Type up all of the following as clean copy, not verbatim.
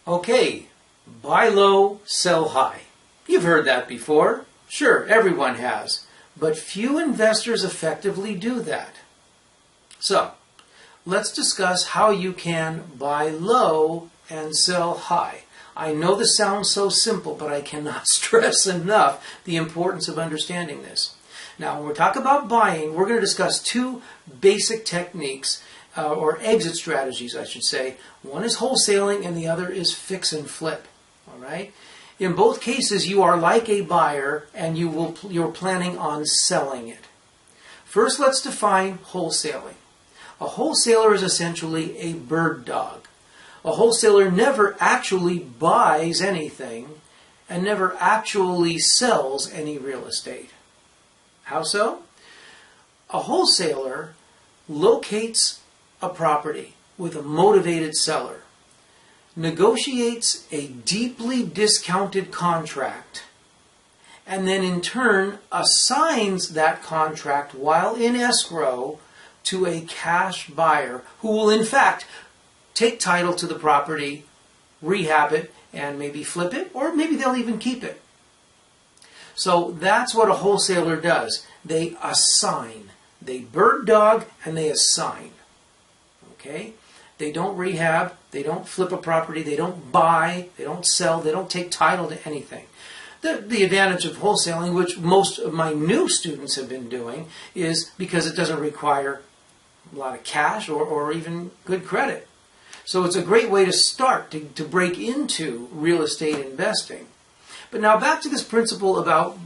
Okay, buy low, sell high. You've heard that before. Sure, everyone has. But few investors effectively do that. So, let's discuss how you can buy low and sell high. I know this sounds so simple, but I cannot stress enough the importance of understanding this. Now, when we talk about buying, we're going to discuss two basic techniques, or exit strategies, I should say. One is wholesaling and the other is fix and flip. All right? In both cases, you are like a buyer and you're planning on selling it. First, let's define wholesaling. A wholesaler is essentially a bird dog. A wholesaler never actually buys anything and never actually sells any real estate. How so? A wholesaler locates a property with a motivated seller, negotiates a deeply discounted contract, and then in turn assigns that contract while in escrow to a cash buyer who will in fact take title to the property, rehab it, and maybe flip it, or maybe they'll even keep it. So that's what a wholesaler does. They assign. They bird dog and they assign. Okay? They don't rehab, they don't flip a property, they don't buy, they don't sell, they don't take title to anything. The advantage of wholesaling, which most of my new students have been doing, is because it doesn't require a lot of cash or even good credit. So it's a great way to start, to break into real estate investing. But now back to this principle about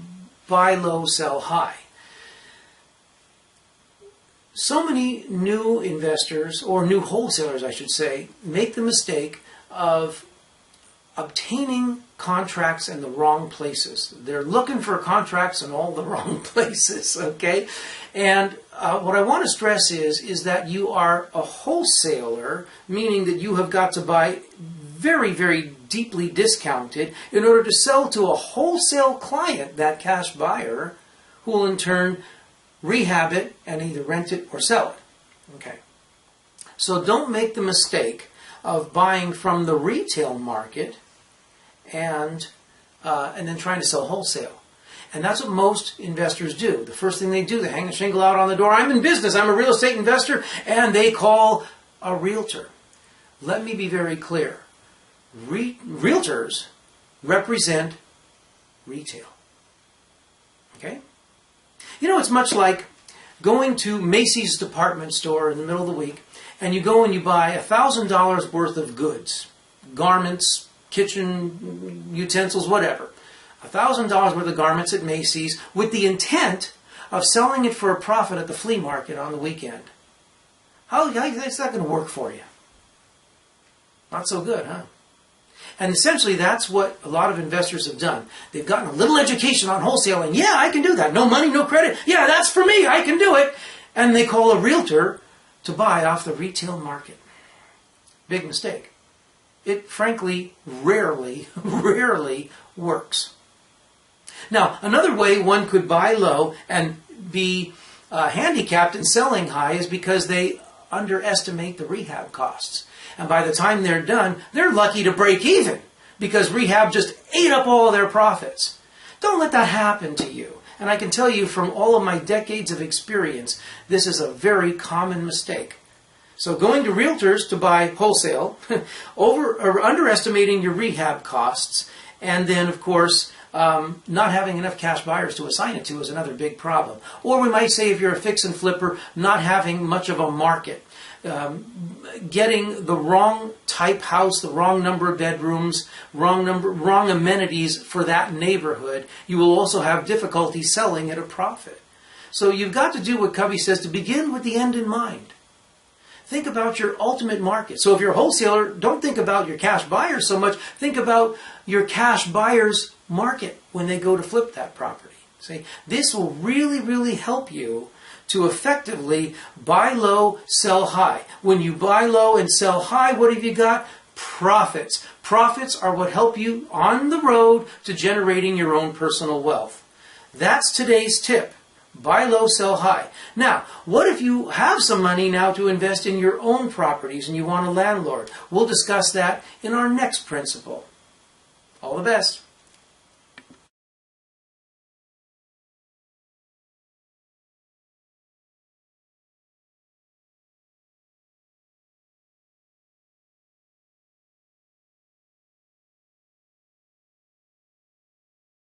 buy low, sell high. So many new investors, or new wholesalers I should say, make the mistake of obtaining contracts in the wrong places. They're looking for contracts in all the wrong places, okay? And what I want to stress is that you are a wholesaler, meaning that you have got to buy very, very deeply discounted in order to sell to a wholesale client, that cash buyer, who will in turn rehab it and either rent it or sell it. Okay. So don't make the mistake of buying from the retail market and then trying to sell wholesale. And that's what most investors do. The first thing they do, they hang a shingle out on the door. I'm in business. I'm a real estate investor. And they call a realtor. Let me be very clear. Realtors represent retail. Okay? You know, it's much like going to Macy's department store in the middle of the week, and you go and you buy $1,000 worth of goods, garments, kitchen utensils, whatever. $1,000 worth of garments at Macy's with the intent of selling it for a profit at the flea market on the weekend. How is that going to work for you? Not so good, huh? And essentially that's what a lot of investors have done. They've gotten a little education on wholesaling. Yeah, I can do that. No money, no credit. Yeah, that's for me. I can do it. And they call a realtor to buy off the retail market. Big mistake. It frankly rarely works. Now, another way one could buy low and be handicapped in selling high is because they underestimate the rehab costs. And by the time they're done, they're lucky to break even because rehab just ate up all their profits. Don't let that happen to you. And I can tell you from all of my decades of experience, this is a very common mistake. So going to realtors to buy wholesale, or underestimating your rehab costs, and then, of course, not having enough cash buyers to assign it to is another big problem. Or we might say if you're a fix and flipper, not having much of a market. Getting the wrong type house, the wrong number of bedrooms, wrong amenities for that neighborhood, you will also have difficulty selling at a profit. So you've got to do what Covey says, to begin with the end in mind. Think about your ultimate market. So if you're a wholesaler, don't think about your cash buyers so much. Think about your cash buyers market when they go to flip that property. See, this will really, really help you to effectively buy low, sell high. When you buy low and sell high, what have you got? Profits. Profits are what help you on the road to generating your own personal wealth. That's today's tip. Buy low, sell high. Now, what if you have some money now to invest in your own properties and you want a landlord? We'll discuss that in our next principle. All the best.